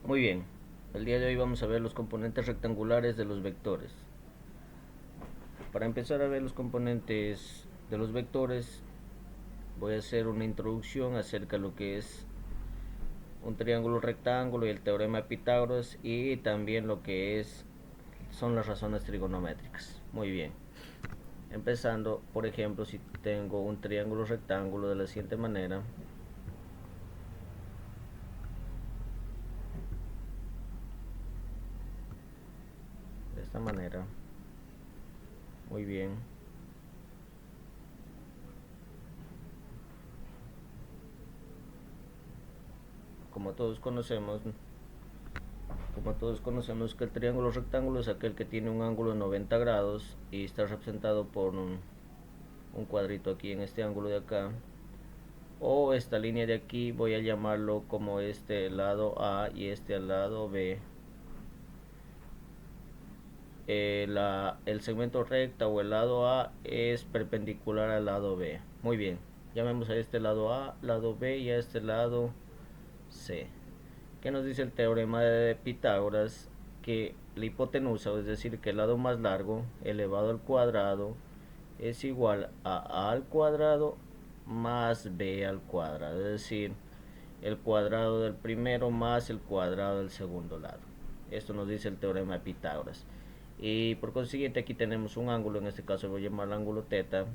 Muy bien, el día de hoy vamos a ver los componentes rectangulares de los vectores. Para empezar a ver los componentes de los vectores, voy a hacer una introducción acerca de lo que es un triángulo rectángulo y el teorema de Pitágoras, y también lo que son las razones trigonométricas. Muy bien, empezando, por ejemplo, si tengo un triángulo rectángulo de la siguiente manera. De esta manera. Muy bien. Como todos conocemos, que el triángulo rectángulo es aquel que tiene un ángulo de 90 grados y está representado por un cuadrito aquí en este ángulo de acá, o esta línea de aquí voy a llamarlo como este lado A y este al lado B. El segmento recta o el lado A es perpendicular al lado B. Muy bien, llamemos a este lado A, lado B, y a este lado C. ¿Qué nos dice el teorema de Pitágoras? Que la hipotenusa, es decir, que el lado más largo elevado al cuadrado es igual a al cuadrado más b al cuadrado, es decir, el cuadrado del primero más el cuadrado del segundo lado. Esto nos dice el teorema de Pitágoras. Y por consiguiente aquí tenemos un ángulo, en este caso voy a llamar ángulo teta.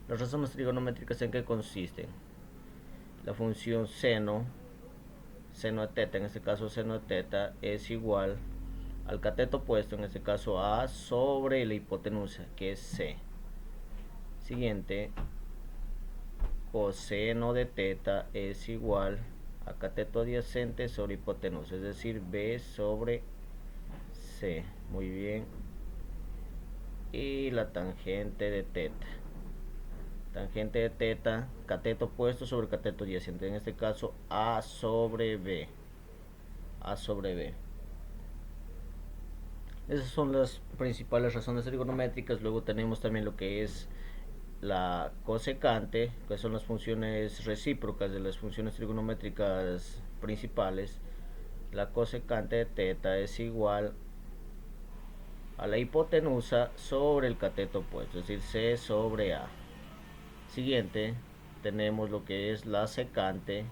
Las razones trigonométricas, ¿en qué consisten? La función seno de teta, en este caso seno de teta, es igual al cateto opuesto, en este caso A, sobre la hipotenusa, que es C. Siguiente, coseno de teta es igual a cateto adyacente sobre hipotenusa, es decir, B sobre C. Muy bien. Y la tangente de teta. Tangente de teta, cateto opuesto sobre cateto adyacente, en este caso A sobre B. A sobre B. Esas son las principales razones trigonométricas. Luego tenemos también lo que es la cosecante, que son las funciones recíprocas de las funciones trigonométricas principales. La cosecante de teta es igual a la hipotenusa sobre el cateto opuesto, es decir, C sobre A. Siguiente, tenemos lo que es la secante.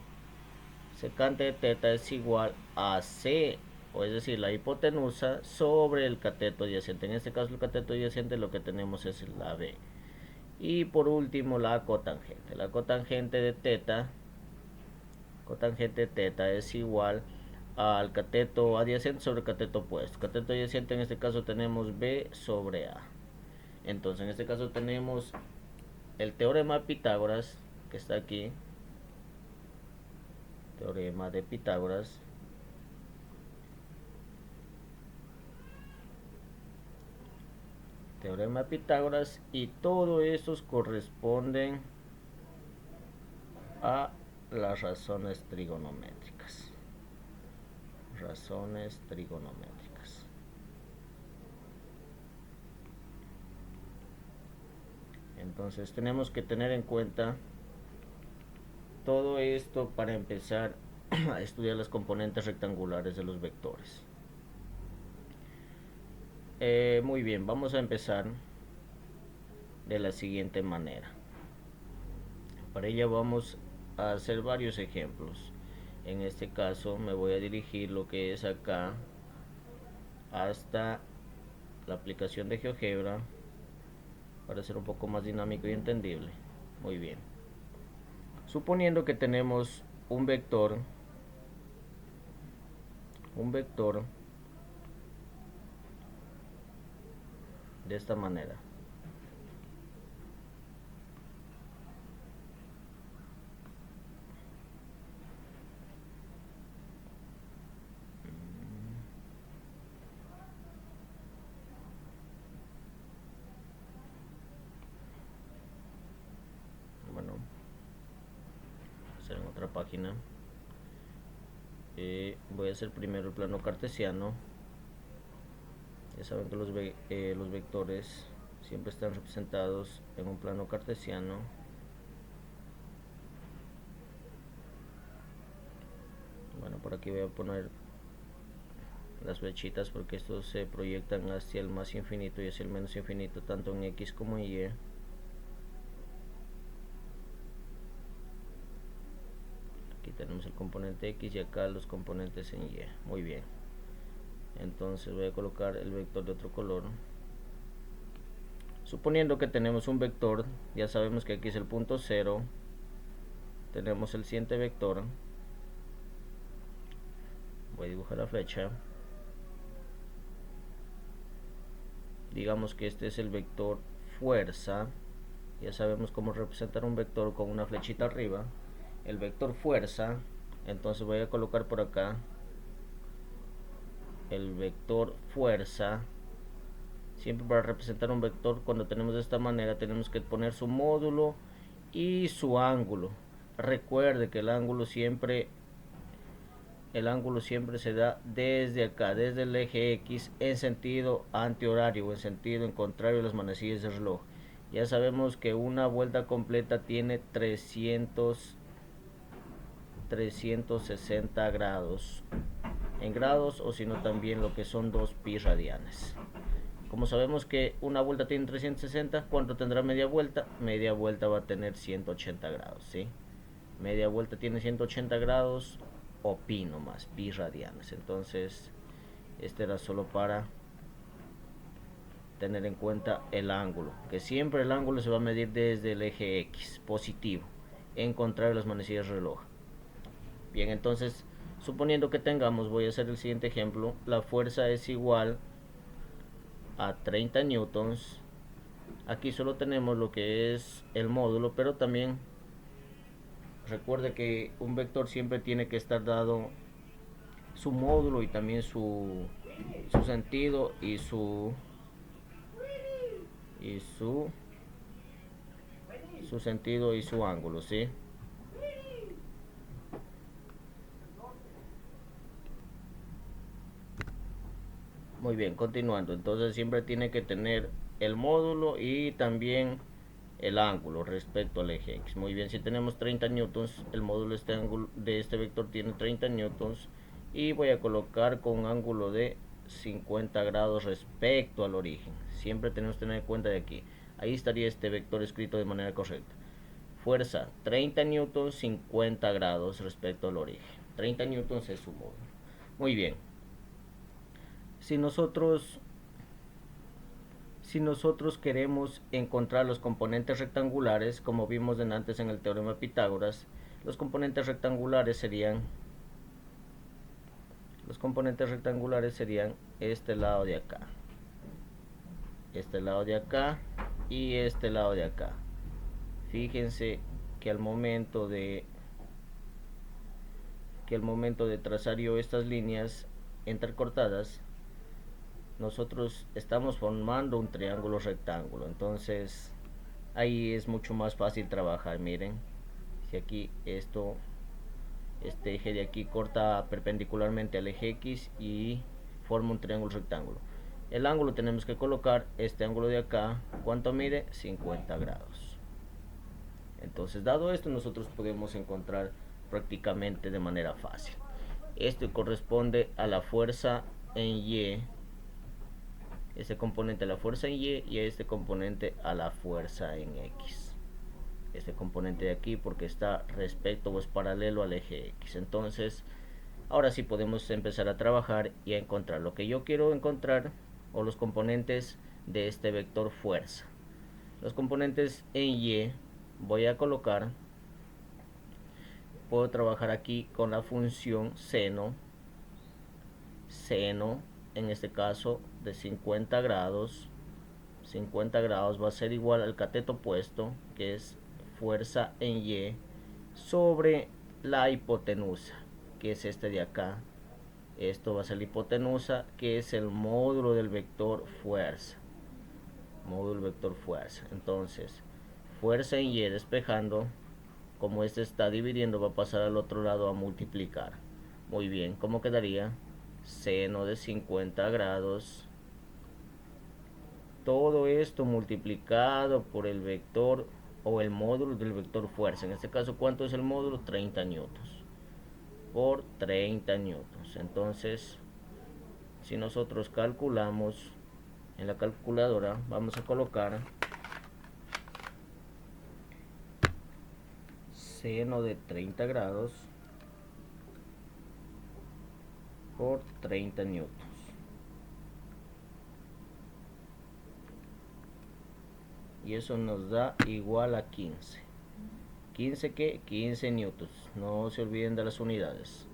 Secante de teta es igual a C, o es decir, la hipotenusa sobre el cateto adyacente. En este caso el cateto adyacente lo que tenemos es la B. Y por último la cotangente. La cotangente de teta es igual al cateto adyacente sobre el cateto opuesto. Cateto adyacente, en este caso tenemos B sobre A. Entonces en este caso tenemos el teorema de Pitágoras, que está aquí. Teorema de Pitágoras. Teorema de Pitágoras, y todos estos corresponden a las razones trigonométricas. Razones trigonométricas. Entonces tenemos que tener en cuenta todo esto para empezar a estudiar las componentes rectangulares de los vectores. Muy bien, vamos a empezar de la siguiente manera. Para ello vamos a hacer varios ejemplos. En este caso me voy a dirigir lo que es acá hasta la aplicación de GeoGebra para ser un poco más dinámico y entendible. Muy bien. Suponiendo que tenemos un vector de esta manera. Bueno, hacer en otra página. Voy a hacer primero el plano cartesiano. Ya saben que los vectores siempre están representados en un plano cartesiano. Bueno, por aquí voy a poner las flechitas porque estos se proyectan hacia el más infinito y hacia el menos infinito, tanto en X como en Y. Aquí tenemos el componente X y acá los componentes en Y. Muy bien. Entonces voy a colocar el vector de otro color. Suponiendo que tenemos un vector, ya sabemos que aquí es el punto 0. Tenemos el siguiente vector. Voy a dibujar la flecha. Digamos que este es el vector fuerza. Ya sabemos cómo representar un vector con una flechita arriba. El vector fuerza. Entonces voy a colocar por acá el vector fuerza. Siempre para representar un vector, cuando tenemos de esta manera, tenemos que poner su módulo y su ángulo. Recuerde que el ángulo siempre se da desde acá, desde el eje X, en sentido antihorario o en sentido en contrario a las manecillas del reloj. Ya sabemos que una vuelta completa tiene 360 grados en grados, o si no también lo que son 2 pi radianes. Como sabemos que una vuelta tiene 360, ¿cuánto tendrá media vuelta? Media vuelta va a tener 180 grados, ¿sí? Media vuelta tiene 180 grados o pi nomás, pi radianes. Entonces, este era solo para tener en cuenta el ángulo, que siempre el ángulo se va a medir desde el eje X, positivo, en contrario a las manecillas de reloj. Bien, entonces, suponiendo que tengamos, voy a hacer el siguiente ejemplo, la fuerza es igual a 30 newtons. Aquí solo tenemos lo que es el módulo, pero también recuerde que un vector siempre tiene que estar dado su módulo y también su sentido y su sentido y su ángulo, ¿sí? Muy bien, continuando. Entonces siempre tiene que tener el módulo y también el ángulo respecto al eje X. Muy bien, si tenemos 30 newtons, el módulo de este vector tiene 30 newtons y voy a colocar con un ángulo de 50 grados respecto al origen. Siempre tenemos que tener en cuenta de aquí. Ahí estaría este vector escrito de manera correcta. Fuerza 30 newtons, 50 grados respecto al origen. 30 newtons es su módulo. Muy bien. Si nosotros queremos encontrar los componentes rectangulares, como vimos antes en el teorema de Pitágoras, los componentes rectangulares serían este lado de acá, y este lado de acá. Fíjense que al momento de trazar yo estas líneas entrecortadas, nosotros estamos formando un triángulo rectángulo. Entonces ahí es mucho más fácil trabajar. Miren, si aquí este eje de aquí corta perpendicularmente al eje X y forma un triángulo rectángulo. El ángulo tenemos que colocar este ángulo de acá. ¿Cuánto mide? 50 grados. Entonces, dado esto, nosotros podemos encontrar prácticamente de manera fácil. Esto corresponde a la fuerza en Y, este componente a la fuerza en Y, y este componente a la fuerza en X. Este componente de aquí porque está respecto o es paralelo al eje X. Entonces, ahora sí podemos empezar a trabajar y a encontrar lo que yo quiero encontrar, o los componentes de este vector fuerza. Los componentes en Y voy a colocar, puedo trabajar aquí con la función seno, en este caso de 50 grados. 50 grados va a ser igual al cateto opuesto, que es fuerza en Y, sobre la hipotenusa, que es este de acá. Esto va a ser la hipotenusa, que es el módulo del vector fuerza. Entonces, fuerza en Y despejando, como este está dividiendo, va a pasar al otro lado a multiplicar. Muy bien, ¿cómo quedaría? Seno de 50 grados. Todo esto multiplicado por el vector o el módulo del vector fuerza. En este caso, ¿cuánto es el módulo? 30 newtons. por 30 newtons. Entonces, si nosotros calculamos en la calculadora, vamos a colocar seno de 30 grados por 30 newtons. Y eso nos da igual a 15. ¿15 qué? 15 newtons. No se olviden de las unidades.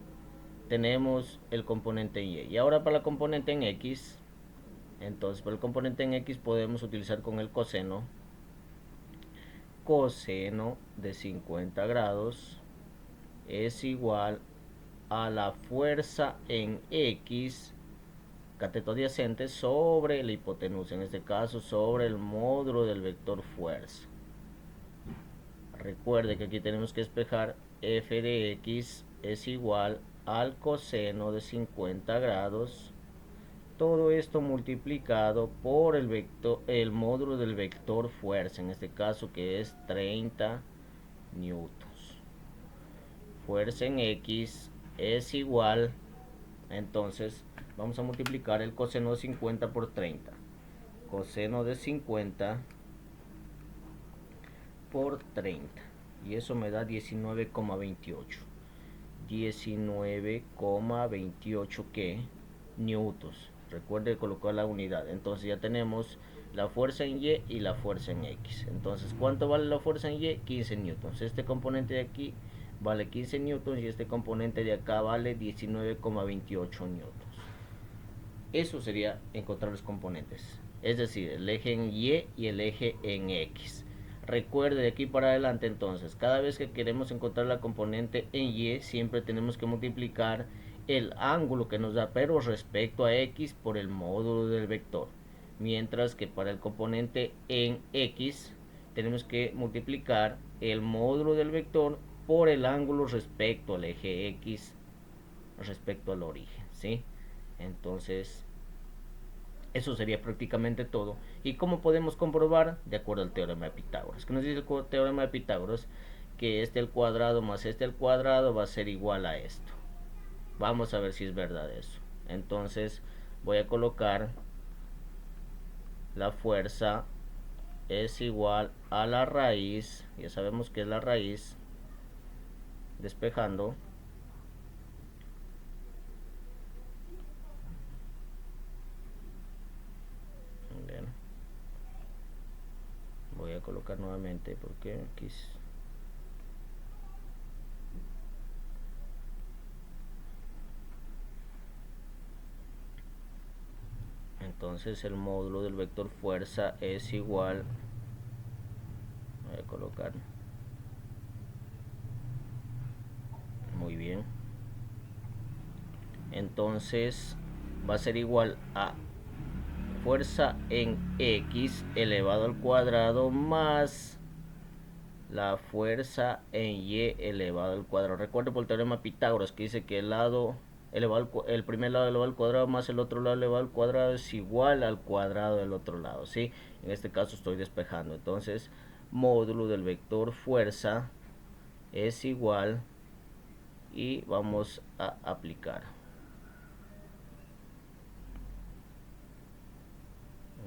Tenemos el componente en Y. Y ahora para la componente en X. Entonces para el componente en X podemos utilizar con el coseno. Coseno de 50 grados es igual a la fuerza en X, cateto adyacente, sobre la hipotenusa, en este caso sobre el módulo del vector fuerza. Recuerde que aquí tenemos que despejar f de x es igual al coseno de 50 grados, todo esto multiplicado por el módulo del vector fuerza, en este caso que es 30 newtons. Fuerza en x es igual, entonces vamos a multiplicar el coseno de 50 por 30. Coseno de 50 por 30. Y eso me da 19,28. 19,28 ¿qué? Newtons. Recuerde colocar la unidad. Entonces ya tenemos la fuerza en Y y la fuerza en X. Entonces, ¿cuánto vale la fuerza en Y? 15 newtons. Este componente de aquí vale 15 newtons y este componente de acá vale 19,28 newtons. Eso sería encontrar los componentes. Es decir, el eje en Y y el eje en X. Recuerde de aquí para adelante entonces, cada vez que queremos encontrar la componente en Y, siempre tenemos que multiplicar el ángulo que nos da, pero respecto a X, por el módulo del vector. Mientras que para el componente en X, tenemos que multiplicar el módulo del vector por el ángulo respecto al eje X, respecto al origen, ¿sí? Entonces, eso sería prácticamente todo. ¿Y cómo podemos comprobar? De acuerdo al teorema de Pitágoras. ¿Qué nos dice el teorema de Pitágoras? Que este al cuadrado más este al cuadrado va a ser igual a esto. Vamos a ver si es verdad eso. Entonces voy a colocar la fuerza es igual a la raíz. Ya sabemos que es la raíz. Despejando. Bien. Voy a colocar nuevamente porque aquí entonces el módulo del vector fuerza es igual, voy a colocar, muy bien, entonces va a ser igual a fuerza en X elevado al cuadrado más la fuerza en Y elevado al cuadrado. Recuerden por el teorema Pitágoras que dice que el lado elevado el primer lado elevado al cuadrado más el otro lado elevado al cuadrado es igual al cuadrado del otro lado, ¿sí? En este caso estoy despejando. Entonces, módulo del vector fuerza es igual y vamos a aplicar.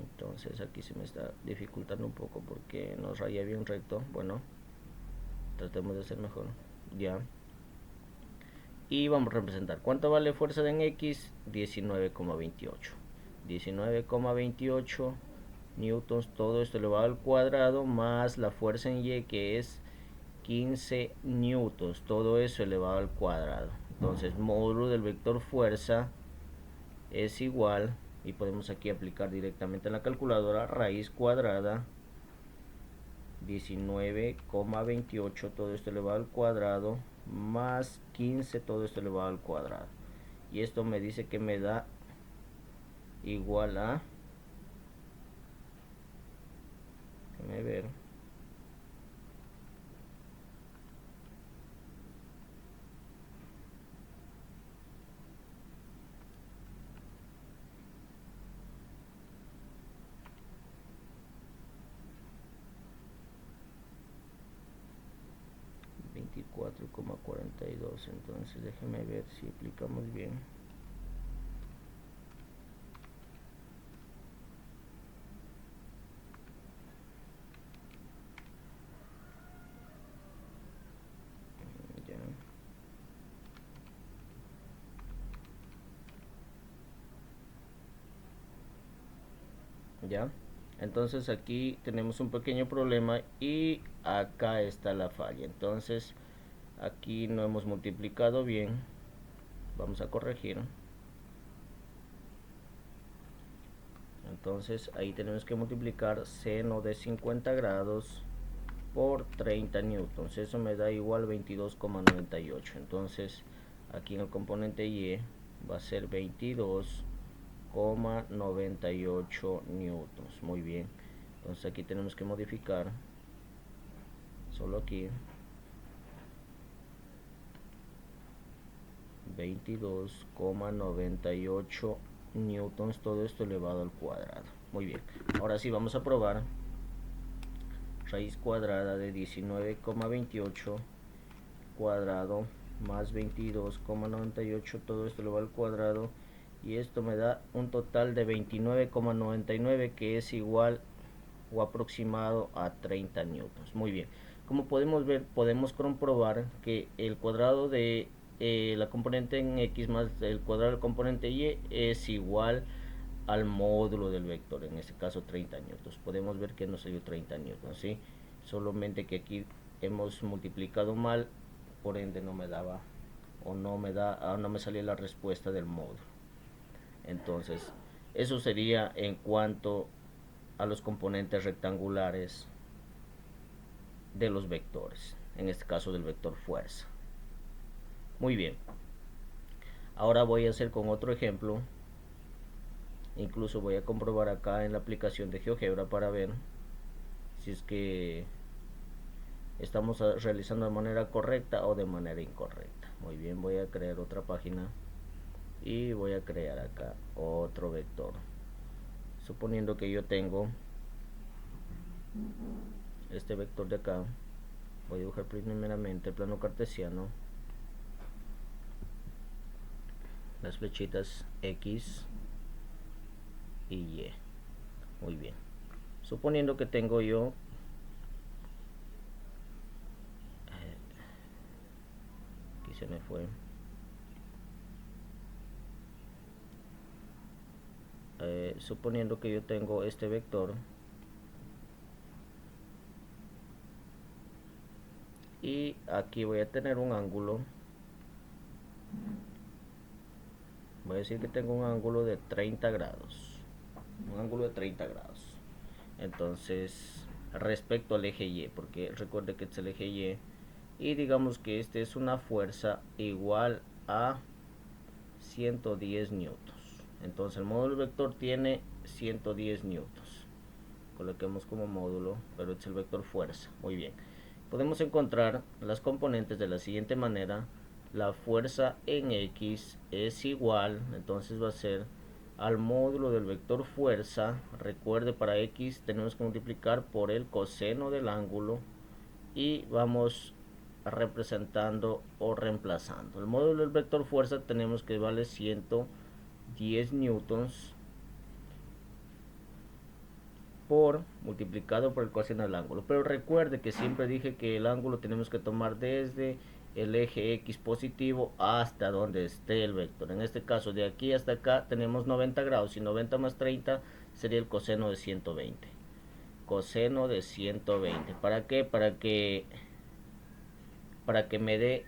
Entonces aquí se me está dificultando un poco porque no raya bien recto. Bueno, tratemos de hacer mejor. Ya. Y vamos a representar. ¿Cuánto vale fuerza en X? 19,28. 19,28 newtons. Todo esto elevado al cuadrado más la fuerza en Y que es 15 newtons. Todo eso elevado al cuadrado. Entonces, módulo del vector fuerza es igual, y podemos aquí aplicar directamente en la calculadora, raíz cuadrada 19,28 todo esto elevado al cuadrado más 15 todo esto elevado al cuadrado, y esto me dice que me da igual a, déjame ver, 24,42 22. Entonces déjenme ver si aplicamos bien. Ya, entonces aquí tenemos un pequeño problema y acá está la falla. Entonces aquí no hemos multiplicado bien. Vamos a corregir. Entonces ahí tenemos que multiplicar seno de 50 grados por 30 newtons. Eso me da igual 22,98. Entonces aquí en el componente Y va a ser 22,98 newtons. Muy bien. Entonces aquí tenemos que modificar. Solo aquí 22,98 newtons, todo esto elevado al cuadrado. Muy bien, ahora sí vamos a probar. Raíz cuadrada de 19,28 cuadrado más 22,98, todo esto elevado al cuadrado, y esto me da un total de 29,99, que es igual o aproximado a 30 newtons. Muy bien, como podemos ver, podemos comprobar que el cuadrado de la componente en X más el cuadrado del componente Y es igual al módulo del vector, en este caso 30 newtons. Podemos ver que nos salió 30 newtons, ¿sí? Solamente que aquí hemos multiplicado mal, por ende no me daba, o no me da, no me salía la respuesta del módulo. Entonces eso sería en cuanto a los componentes rectangulares de los vectores, en este caso del vector fuerza. Muy bien, ahora voy a hacer con otro ejemplo. Incluso voy a comprobar acá en la aplicación de GeoGebra para ver si es que estamos realizando de manera correcta o de manera incorrecta. Muy bien, voy a crear otra página y voy a crear acá otro vector. Suponiendo que yo tengo este vector de acá, voy a dibujar primeramente el plano cartesiano, las flechitas X y Y. Muy bien, suponiendo que tengo yo aquí se me fue suponiendo que yo tengo este vector y aquí voy a tener un ángulo. Voy a decir que tengo un ángulo de 30 grados. Un ángulo de 30 grados. Entonces, respecto al eje Y, porque recuerde que es el eje Y, y digamos que este es una fuerza igual a 110 newtons. Entonces el módulo vector tiene 110 newtons. Coloquemos como módulo, pero es el vector fuerza. Muy bien. Podemos encontrar las componentes de la siguiente manera. La fuerza en X es igual, entonces va a ser al módulo del vector fuerza. Recuerde, para X tenemos que multiplicar por el coseno del ángulo y vamos representando o reemplazando. El módulo del vector fuerza tenemos que vale 110 newtons por multiplicado por el coseno del ángulo. Pero recuerde que siempre dije que el ángulo tenemos que tomar desde el eje X positivo hasta donde esté el vector. En este caso, de aquí hasta acá tenemos 90 grados, y 90 más 30 sería el coseno de 120. Coseno de 120. ¿Para qué? Para que me dé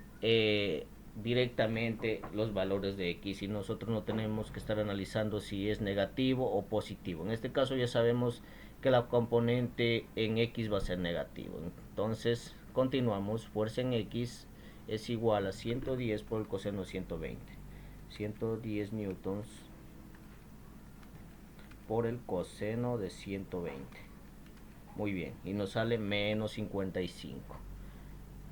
directamente los valores de X, y nosotros no tenemos que estar analizando si es negativo o positivo. En este caso ya sabemos que la componente en X va a ser negativo. Entonces continuamos. Fuerza en X es igual a 110 por el coseno de 120. 110 newtons por el coseno de 120. Muy bien, y nos sale menos 55.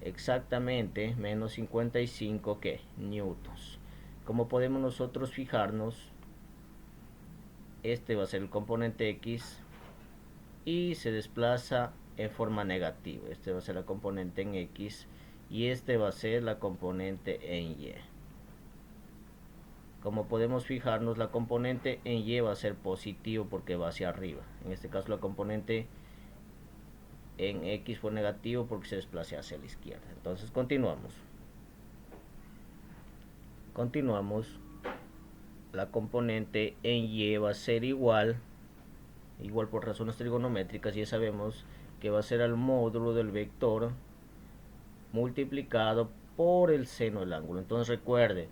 Exactamente menos 55 ¿qué? Newtons. Como podemos nosotros fijarnos, este va a ser el componente X y se desplaza en forma negativa. Este va a ser la componente en X y este va a ser la componente en Y. Como podemos fijarnos, la componente en Y va a ser positivo porque va hacia arriba. En este caso la componente en X fue negativo porque se desplaza hacia la izquierda. Entonces continuamos. La componente en Y va a ser igual por razones trigonométricas, ya sabemos que va a ser al módulo del vector multiplicado por el seno del ángulo. Entonces recuerde,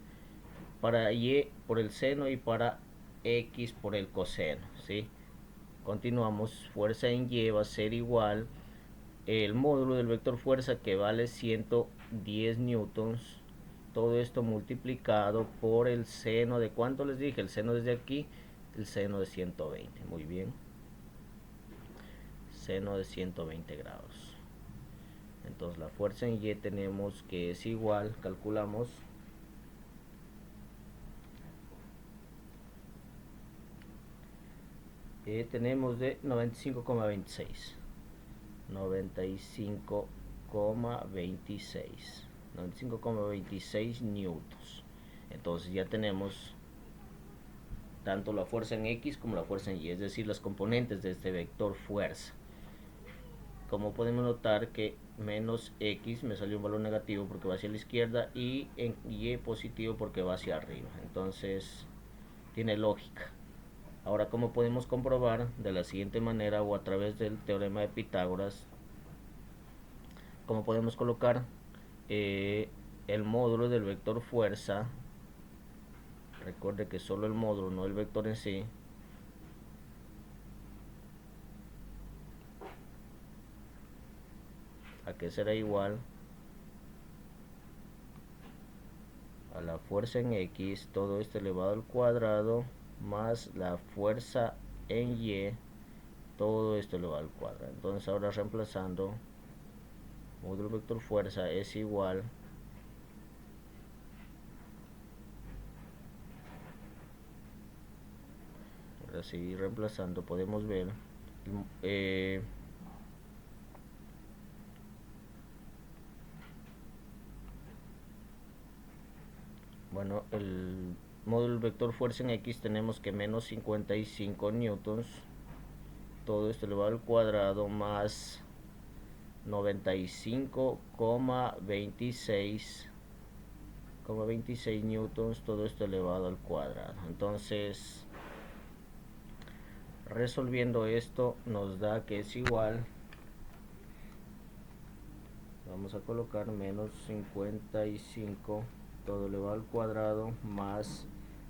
para Y por el seno y para X por el coseno, ¿sí? Continuamos, fuerza en Y va a ser igual el módulo del vector fuerza, que vale 110 newtons, todo esto multiplicado por el seno de, ¿cuánto les dije? El seno desde aquí, el seno de 120, muy bien, seno de 120 grados. Entonces la fuerza en Y tenemos que es igual, calculamos, tenemos de 95,26 95,26 newtons. Entonces ya tenemos tanto la fuerza en X como la fuerza en Y, es decir, las componentes de este vector fuerza. Como podemos notar que menos X me salió un valor negativo porque va hacia la izquierda, y en Y positivo porque va hacia arriba. Entonces tiene lógica. Ahora, ¿cómo podemos comprobar? De la siguiente manera, o a través del teorema de Pitágoras. ¿Cómo podemos colocar el módulo del vector fuerza? Recuerde que solo el módulo, no el vector en sí. ¿A qué será igual? A la fuerza en X, todo esto elevado al cuadrado, más la fuerza en Y, todo esto elevado al cuadrado. Entonces ahora reemplazando, módulo vector fuerza es igual ahora sí, reemplazando podemos ver bueno, el módulo vector fuerza en X tenemos que menos 55 newtons, todo esto elevado al cuadrado, más 95,26 newtons, todo esto elevado al cuadrado. Entonces, resolviendo esto nos da que es igual, vamos a colocar menos 55 todo elevado al cuadrado más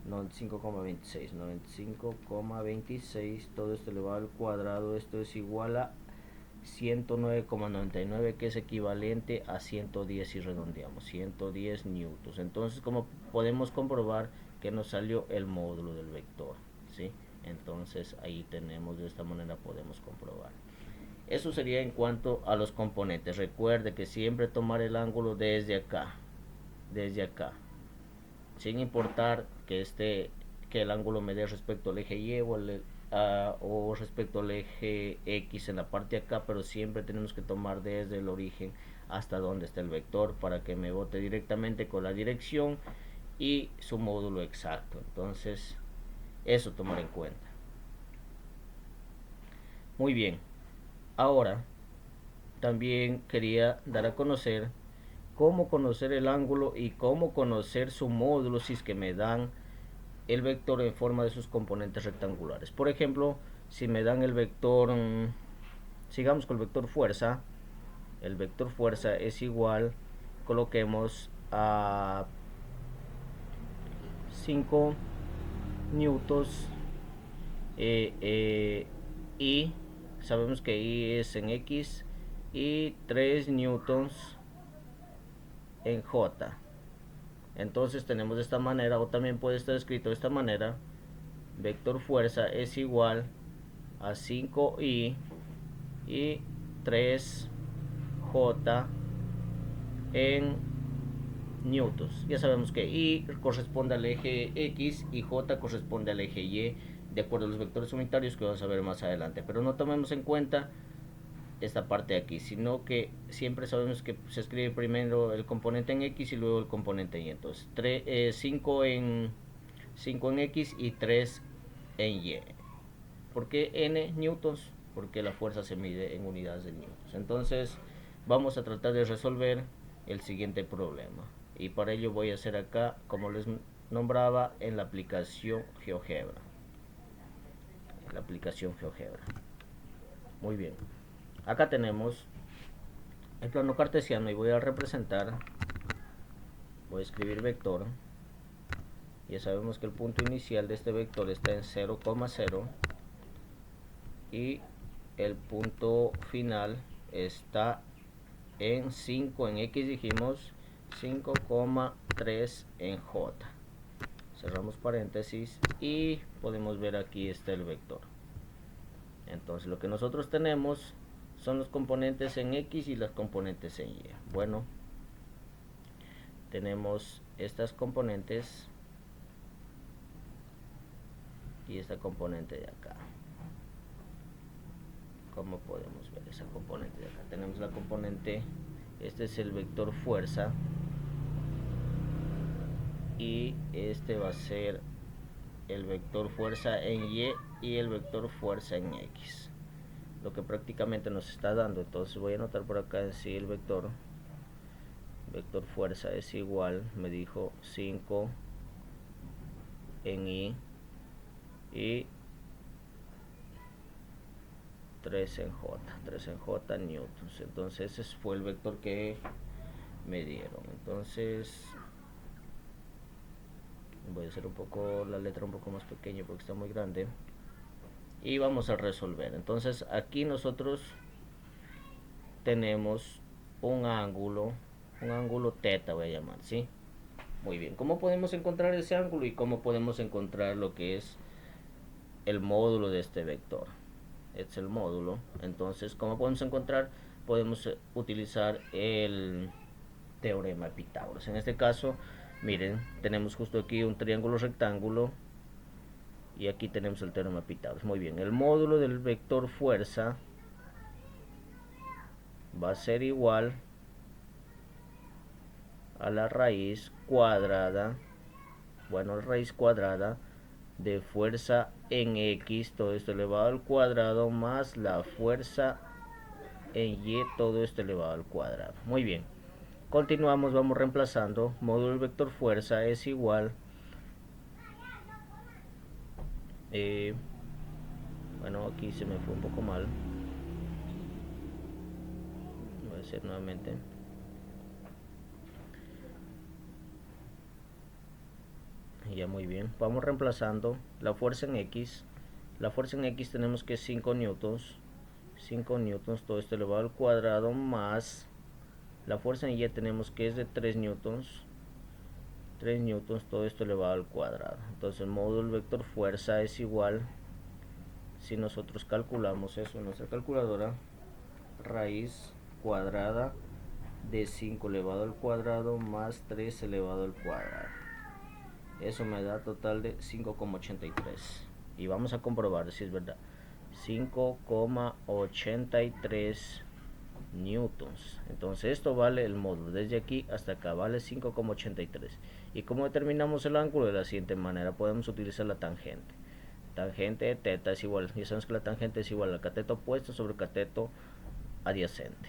95,26 todo esto elevado al cuadrado, esto es igual a 109,99, que es equivalente a 110 y redondeamos 110 newtons. Entonces, como podemos comprobar que nos salió el módulo del vector, ¿sí? Entonces ahí tenemos, de esta manera podemos comprobar. Eso sería en cuanto a los componentes. Recuerde que siempre tomar el ángulo desde acá, sin importar que el ángulo me dé respecto al eje Y o respecto al eje X en la parte de acá, pero siempre tenemos que tomar desde el origen hasta donde está el vector para que me bote directamente con la dirección y su módulo exacto. Entonces, eso tomar en cuenta. Muy bien. Ahora, también quería dar a conocer cómo conocer el ángulo y cómo conocer su módulo si es que me dan el vector en forma de sus componentes rectangulares. Por ejemplo, si me dan el vector, sigamos con el vector fuerza, el vector fuerza es igual, coloquemos a 5 newtons y sabemos que I es en X y 3 newtons en J. Entonces tenemos de esta manera, o también puede estar escrito de esta manera: vector fuerza es igual a 5i y 3j en newtons. Ya sabemos que i corresponde al eje X y j corresponde al eje Y, de acuerdo a los vectores unitarios que vamos a ver más adelante, pero no tomemos en cuenta esta parte de aquí, sino que siempre sabemos que se escribe primero el componente en X y luego el componente en Y. Entonces 5 en 5 en X y 3 en Y. ¿Por qué N newtons? Porque la fuerza se mide en unidades de newtons. Entonces vamos a tratar de resolver el siguiente problema. Y para ello voy a hacer acá, como les nombraba, en la aplicación GeoGebra. La aplicación GeoGebra. Muy bien. Acá tenemos el plano cartesiano y voy a representar, voy a escribir vector. Ya sabemos que el punto inicial de este vector está en 0,0 y el punto final está en 5 en X, dijimos 5,3 en J. Cerramos paréntesis y podemos ver aquí está el vector. Entonces lo que nosotros tenemos son los componentes en X y las componentes en Y. Bueno, tenemos estas componentes y esta componente de acá. Como podemos ver esa componente de acá? Tenemos la componente, este es el vector fuerza y este va a ser el vector fuerza en Y y el vector fuerza en X, lo que prácticamente nos está dando. Entonces voy a anotar por acá en sí el vector fuerza es igual, me dijo 5 en Y y 3 en J newtons. Entonces ese fue el vector que me dieron. Entonces voy a hacer un poco la letra un poco más pequeña porque está muy grande y vamos a resolver. Entonces aquí nosotros tenemos un ángulo teta, voy a llamar, ¿sí? Muy bien, ¿cómo podemos encontrar ese ángulo y cómo podemos encontrar lo que es el módulo de este vector? Este es el módulo. Entonces, ¿cómo podemos encontrar? Podemos utilizar el teorema de Pitágoras. En este caso, miren, tenemos justo aquí un triángulo rectángulo y aquí tenemos el teorema de Pitágoras. Muy bien, el módulo del vector fuerza va a ser igual a la raíz cuadrada, bueno, raíz cuadrada de fuerza en X, todo esto elevado al cuadrado, más la fuerza en Y, todo esto elevado al cuadrado. Muy bien, continuamos, vamos reemplazando. Módulo del vector fuerza es igual, bueno, aquí se me fue un poco mal, voy a hacer nuevamente. Ya, muy bien, vamos reemplazando la fuerza en X. La fuerza en X tenemos que 5 newtons, todo esto elevado al cuadrado, más la fuerza en Y tenemos que es de 3 newtons, todo esto elevado al cuadrado. Entonces el módulo del vector fuerza es igual, si nosotros calculamos eso en nuestra calculadora, raíz cuadrada de 5 elevado al cuadrado más 3 elevado al cuadrado. Eso me da total de 5,83. Y vamos a comprobar si es verdad. 5,83 newtons. Entonces esto vale el módulo. Desde aquí hasta acá vale 5,83. ¿Y cómo determinamos el ángulo? De la siguiente manera. Podemos utilizar la tangente. Tangente de teta es igual. Ya sabemos que la tangente es igual al cateto opuesto sobre cateto adyacente.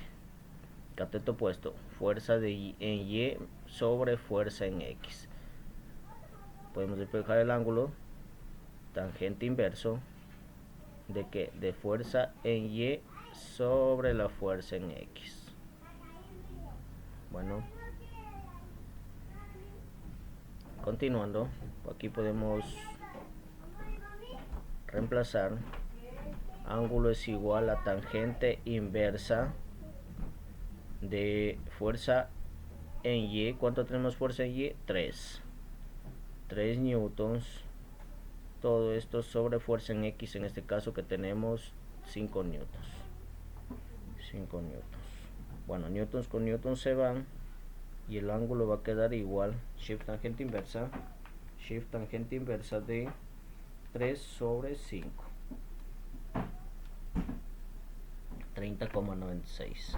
Cateto opuesto, fuerza de Y en Y sobre fuerza en X. Podemos despejar el ángulo tangente inverso de que de fuerza en Y sobre la fuerza en X. Bueno, continuando, aquí podemos reemplazar. Ángulo es igual a tangente inversa de fuerza en Y. ¿Cuánto tenemos fuerza en Y? 3 newtons, todo esto sobre fuerza en X, en este caso que tenemos 5 newtons. Bueno, newtons con newtons se van y el ángulo va a quedar igual. Shift tangente inversa de 3 sobre 5. 30,96.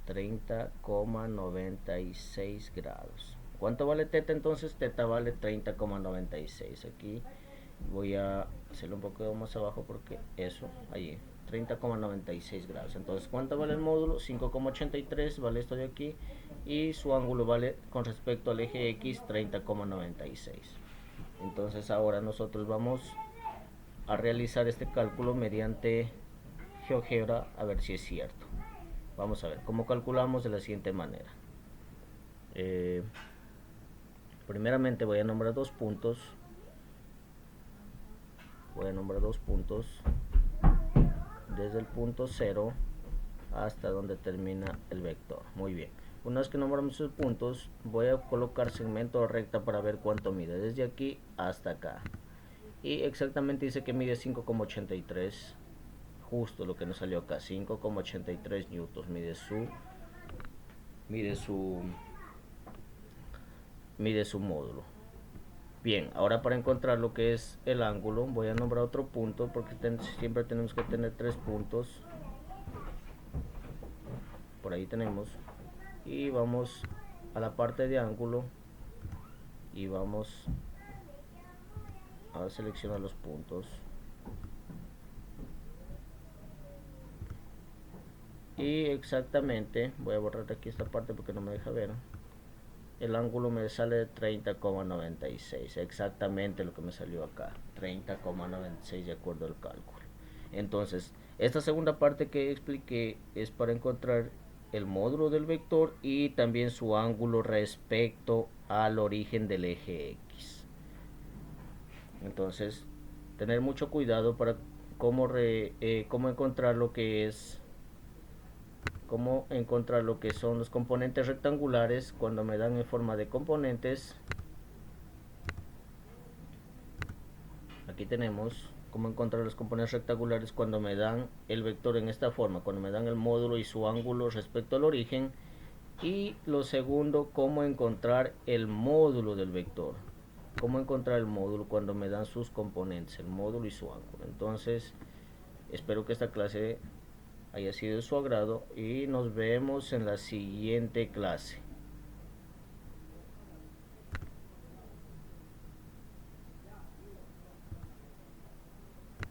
30,96 grados. ¿Cuánto vale teta entonces? Teta vale 30,96. Aquí voy a hacerlo un poco más abajo porque eso, allí, 30,96 grados. Entonces, ¿cuánto vale el módulo? 5,83 vale esto de aquí. Y su ángulo vale con respecto al eje X 30,96. Entonces ahora nosotros vamos a realizar este cálculo mediante GeoGebra a ver si es cierto. Vamos a ver cómo calculamos de la siguiente manera. Primeramente voy a nombrar dos puntos. Desde el punto 0 hasta donde termina el vector. Muy bien. Una vez que nombramos esos puntos, voy a colocar segmento o recta para ver cuánto mide. Desde aquí hasta acá. Y exactamente dice que mide 5,83. Justo lo que nos salió acá. 5,83 newtons. Mide su módulo. Bien, ahora para encontrar lo que es el ángulo, voy a nombrar otro punto porque siempre tenemos que tener tres puntos. Por ahí tenemos. Y vamos a la parte de ángulo y vamos a seleccionar los puntos. Y exactamente, voy a borrar aquí esta parte porque no me deja ver. El ángulo me sale de 30,96, exactamente lo que me salió acá, 30,96 de acuerdo al cálculo. Entonces, esta segunda parte que expliqué es para encontrar el módulo del vector y también su ángulo respecto al origen del eje X. Entonces, tener mucho cuidado para cómo encontrar lo que es son los componentes rectangulares cuando me dan en forma de componentes. Aquí tenemos cómo encontrar los componentes rectangulares cuando me dan el vector en esta forma, cuando me dan el módulo y su ángulo respecto al origen. Y lo segundo, cómo encontrar el módulo del vector, cómo encontrar el módulo cuando me dan sus componentes, el módulo y su ángulo. Entonces, espero que esta clase haya sido de su agrado y nos vemos en la siguiente clase.